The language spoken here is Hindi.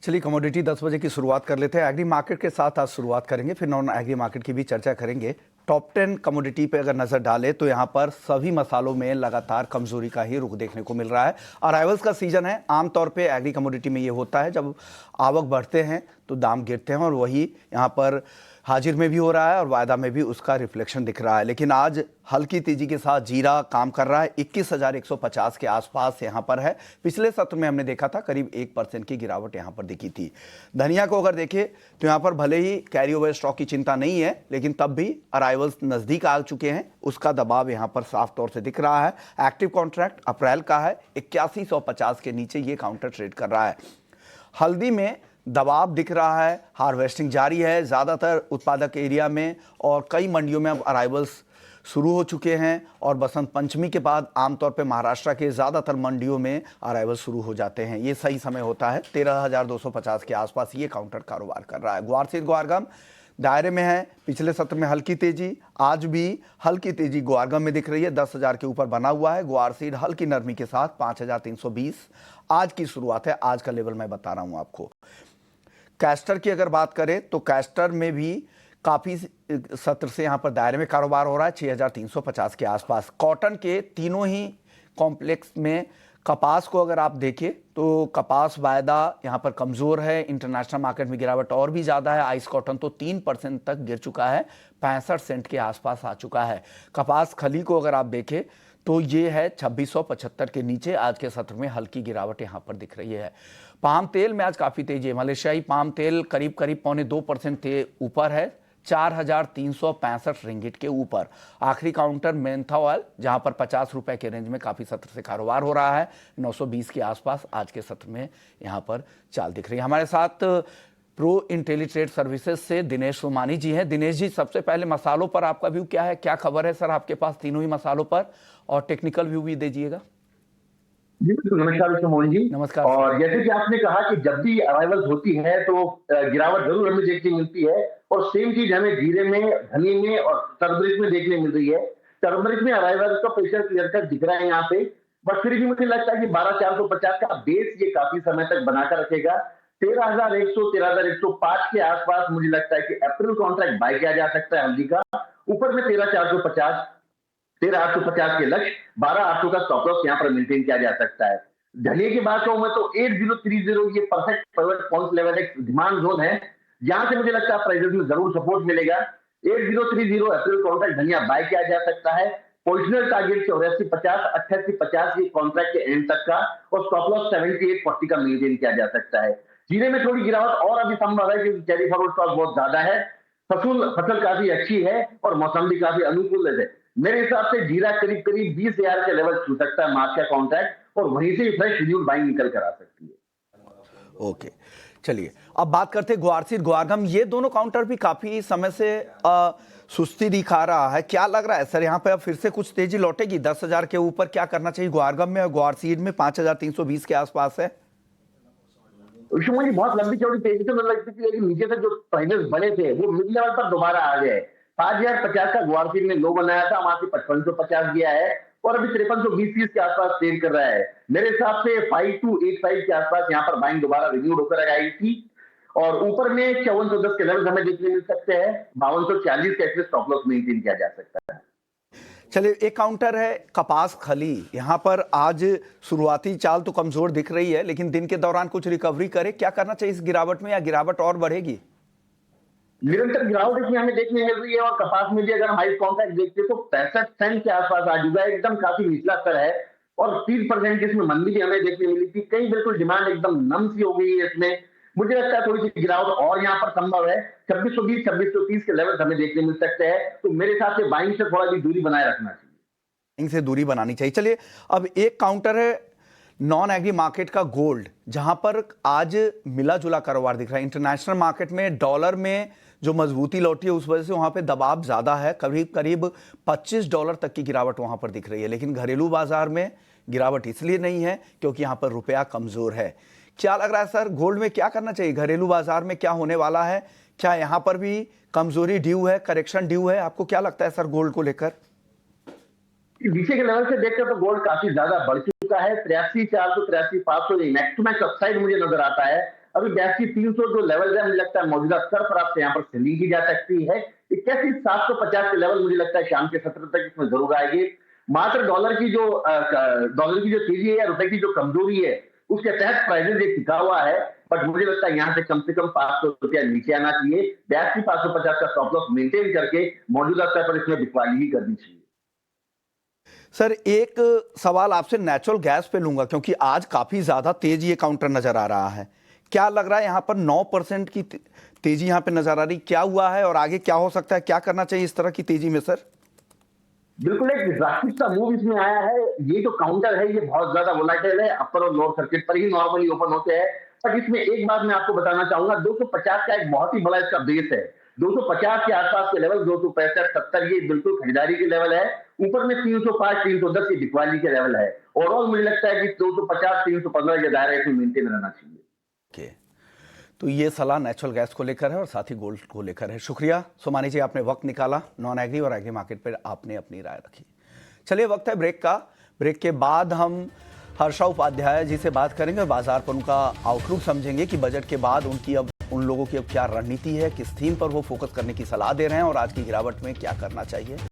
चलिए कमोडिटी 10 बजे की शुरुआत कर लेते हैं। एग्री मार्केट के साथ आज शुरुआत करेंगे, फिर नॉन एग्री मार्केट की भी चर्चा करेंगे। टॉप 10 कमोडिटी पे अगर नजर डालें तो यहाँ पर सभी मसालों में लगातार कमजोरी का ही रुख देखने को मिल रहा है। अराइवल्स का सीजन है। आमतौर पे एग्री कमोडिटी में ये होता है, जब आवक बढ़ते हैं तो दाम गिरते हैं, और वही यहाँ पर हाजिर में भी हो रहा है और वायदा में भी उसका रिफ्लेक्शन दिख रहा है। लेकिन आज हल्की तेजी के साथ जीरा काम कर रहा है, 21,150 के आसपास यहाँ पर है। पिछले सत्र में हमने देखा था करीब 1% की गिरावट यहाँ पर दिखी थी। धनिया को अगर देखें तो यहाँ पर भले ही कैरी ओवर स्टॉक की चिंता नहीं है, लेकिन तब भी अराइवल्स नजदीक आ चुके हैं, उसका दबाव यहाँ पर साफ तौर से दिख रहा है। एक्टिव कॉन्ट्रैक्ट अप्रैल का है, 8150 के नीचे ये काउंटर ट्रेड कर रहा है। हल्दी में दबाव दिख रहा है, हार्वेस्टिंग जारी है ज़्यादातर उत्पादक एरिया में, और कई मंडियों में अब अराइवल्स शुरू हो चुके हैं। और बसंत पंचमी के बाद आमतौर पे महाराष्ट्र के ज़्यादातर मंडियों में अराइवल शुरू हो जाते हैं। ये सही समय होता है। 13,250 के आसपास ये काउंटर कारोबार कर रहा है। ग्वारसीड ग्वारगम दायरे में है। पिछले सत्र में हल्की तेजी, आज भी हल्की तेजी ग्वारगम में दिख रही है। 10,000 के ऊपर बना हुआ है। ग्वारसीड हल्की नरमी के साथ 5,320 आज की शुरुआत है। आज का लेवल मैं बता रहा हूं आपको। कैस्टर की अगर बात करें तो कैस्टर में भी काफ़ी सत्र से यहाँ पर दायरे में कारोबार हो रहा है, 6,350 के आसपास। कॉटन के तीनों ही कॉम्प्लेक्स में, कपास को अगर आप देखें तो कपास वायदा यहाँ पर कमज़ोर है। इंटरनेशनल मार्केट में गिरावट और भी ज़्यादा है। आइस कॉटन तो 3% तक गिर चुका है, 65 सेंट के आसपास आ चुका है। कपास खली को अगर आप देखें तो ये है 2675 के नीचे। आज के सत्र में हल्की गिरावट यहाँ पर दिख रही है। पाम तेल में आज काफ़ी तेजी है। मलेशियाई पाम तेल करीब 2.25% ऊपर है, 4,365 रिंगिट के ऊपर। आखिरी काउंटर मेंथा ऑयल, जहां पर 50 रुपए के रेंज में काफ़ी सत्र से कारोबार हो रहा है, 920 के आसपास आज के सत्र में यहां पर चाल दिख रही है। हमारे साथ प्रो इंटेलीट्रेड सर्विसेज से दिनेश सोमानी जी हैं। दिनेश जी, सबसे पहले मसालों पर आपका व्यू क्या है? क्या खबर है सर आपके पास तीनों ही मसालों पर, और टेक्निकल व्यू भी दीजिएगा। जी बिल्कुल, नमस्कार मिस्टर मोहन जी। नमस्कार और सर। जैसे कि आपने कहा कि जब भी अराइवल्स होती है तो गिरावट जरूर हमें देखने मिलती है, और सेम चीज हमें जीरे में, धनिये में और टर्मरिक में देखने मिल रही है। टर्मरिक में अराइवल्स का प्रेशर क्लियर कट दिख रहा है यहाँ पे, बट फिर भी मुझे लगता है कि 12,450 का बेस ये काफी समय तक बनाकर रखेगा। 13,100, 13,105 के आसपास मुझे लगता है कि अप्रैल कॉन्ट्रैक्ट बाय किया जा सकता है हल्दी का। ऊपर में 13,450, 13,850 के लक्ष्य, 12,800 का स्टॉप लॉस यहाँ पर मेंटेन किया जा सकता है। धनिये की बात कहूं मैं तो 8030 ये परफेक्ट पिवट पॉइंट लेवल एक डिमांड जोन है, जहां से मुझे लगता है प्राइसेस में जरूर सपोर्ट मिलेगा। 8030 अप्रैल कॉन्ट्रैक्ट धनिया बाय किया जा सकता है। पोजिशनल टारगेट 8450, 8850 ये कॉन्ट्रैक्ट के एंड तक का, और स्टॉप लॉस 7840 का मेंटेन किया जा सकता है। जीरे में थोड़ी गिरावट और अभी संभव है क्योंकि कैरी फॉरवर्ड स्टॉक बहुत ज्यादा है। फसल काफी अच्छी है और मौसम भी काफी अनुकूल है। मेरे हिसाब से जीरा करीब 20,000 के लेवल छू सकता है मार्च का कॉन्ट्रैक्ट, और वहीं से फ्रेश शेड्यूल बाइंग निकल कर आ सकती है। ओके, चलिए अब बात करते हैं ग्वारसीड ग्वारगम। ये दोनों काउंटर भी काफी समय से सुस्ती दिखा रहा है। क्या लग रहा है सर, यहाँ पे अब फिर से कुछ तेजी लौटेगी? 10,000 के ऊपर क्या करना चाहिए ग्वारगम में, और ग्वारसीड में 5,320 के आसपास है। विष्णु जी, बहुत लंबी चौड़ी तेजी से मतलब लगती थी, लेकिन नीचे से जो प्राइसेस बने थे वो मिड लेवल पर दोबारा आ गए। 5,050 का ग्वारसीड ने लो बनाया था, वहां से 5550 गया है, और अभी 5320 के आसपास ट्रेड कर रहा है। मेरे हिसाब से 5285 के आसपास यहाँ पर बाइंग दोबारा रिन्यूड होकर आई थी, और ऊपर में 5410 के लेवल हमें देखने मिल सकते हैं। 5240 का स्टॉप लॉस मेंटेन किया जा सकता है। चलिए, एक काउंटर है कपास खली। यहाँ पर आज शुरुआती चाल तो कमजोर दिख रही है, लेकिन दिन के दौरान कुछ रिकवरी करे। क्या करना चाहिए इस गिरावट में, या गिरावट और बढ़ेगी? निरंतर गिरावट इसमें हमें देखने मिल रही है, और कपास में भी अगर हम हाई कॉन्ट्रैक्ट देखते हैं तो 65 सेंट के आसपास आ चुका है, एकदम काफी निचला स्तर है। और 30% की इसमें मंदी भी हमें देखने मिली थी। कहीं बिल्कुल डिमांड एकदम नम सी हो गई है इसमें। मुझे लगता है थोड़ी सी गिरावट और यहाँ पर संभव है। 2620, 2630 के लेवल हमें देखने मिल सकते हैं। तो मेरे हिसाब से बाइंग से थोड़ा भी दूरी बनाए रखना चाहिए। इनसे दूरी बनानी चाहिए। चलिए, अब एक काउंटर है नॉन एग्री मार्केट का गोल्ड, जहां पर आज मिला जुला कारोबार दिख रहा है। इंटरनेशनल मार्केट में डॉलर में जो मजबूती लौटी है, उस वजह से वहां पे दबाव ज्यादा है। करीब करीब $25 तक की गिरावट वहां पर दिख रही है। लेकिन घरेलू बाजार में गिरावट इसलिए नहीं है क्योंकि यहां पर रुपया कमजोर है। क्या लग रहा है सर, गोल्ड में क्या करना चाहिए? घरेलू बाजार में क्या होने वाला है? क्या यहां पर भी कमजोरी ड्यू है, करेक्शन ड्यू है? आपको क्या लगता है सर गोल्ड को लेकर? नीचे के लेवल से देखकर तो गोल्ड काफी ज्यादा बढ़ चुका है। 83,400, 83,500 मैक्स टू मैक्स अपसाइड मुझे नजर आता है। अभी 82-300 जो लेवल है, मुझे लगता है मौजूदा स्तर पर आपसे यहाँ पर सेलिंग की जा सकती है। 81-750 के लेवल मुझे लगता है शाम के सत्र तक इसमें जरूर आएगी। मात्र डॉलर की जो तेजी है या रुपए की जो कमजोरी है, उसके तहत प्राइजेस ये टिका हुआ है। बट मुझे लगता है यहाँ से कम 500 रुपया नीचे आना चाहिए। 82-550 का स्टॉप लॉस मेंटेन करके मौजूदा स्तर पर इसमें बिकवाली ही करनी चाहिए। सर एक सवाल आपसे नेचुरल गैस पे लूंगा, क्योंकि आज काफी ज्यादा तेजी ये काउंटर नजर आ रहा है। क्या लग रहा है यहाँ पर 9% की तेजी यहाँ पे नजर आ रही, क्या हुआ है और आगे क्या हो सकता है, क्या करना चाहिए इस तरह की तेजी में सर? बिल्कुल एक ड्रास्टिक सा मूव इसमें आया है। ये जो काउंटर है ये बहुत ज्यादा वोलाटाइल है, अपर और लोअर सर्किट पर ही नॉर्मली ओपन होते हैं। बट इसमें एक बात मैं आपको बताना चाहूंगा, 250 का एक बहुत ही बड़ा इसका बेस है। 250 के आसपास के लेवल 265, 70 ये बिल्कुल खरीदारी के लेवल है। ऊपर में 305, 310 ये बिकवाली के लेवल है। ओवरऑल मुझे लगता है कि 250, 315 के दायरे इसमें मेंटेन रहना चाहिए। ओके, तो ये सलाह नेचुरल गैस को लेकर है और साथ ही गोल्ड को लेकर है। शुक्रिया सोमानी जी, आपने वक्त निकाला, नॉन एग्री और एग्री मार्केट पर आपने अपनी राय रखी। चलिए वक्त है ब्रेक का। ब्रेक के बाद हम हर्षा उपाध्याय जी से बात करेंगे, बाजार पर उनका आउटलुक समझेंगे कि बजट के बाद उन लोगों की अब क्या रणनीति है, किस थीम पर वो फोकस करने की सलाह दे रहे हैं और आज की गिरावट में क्या करना चाहिए।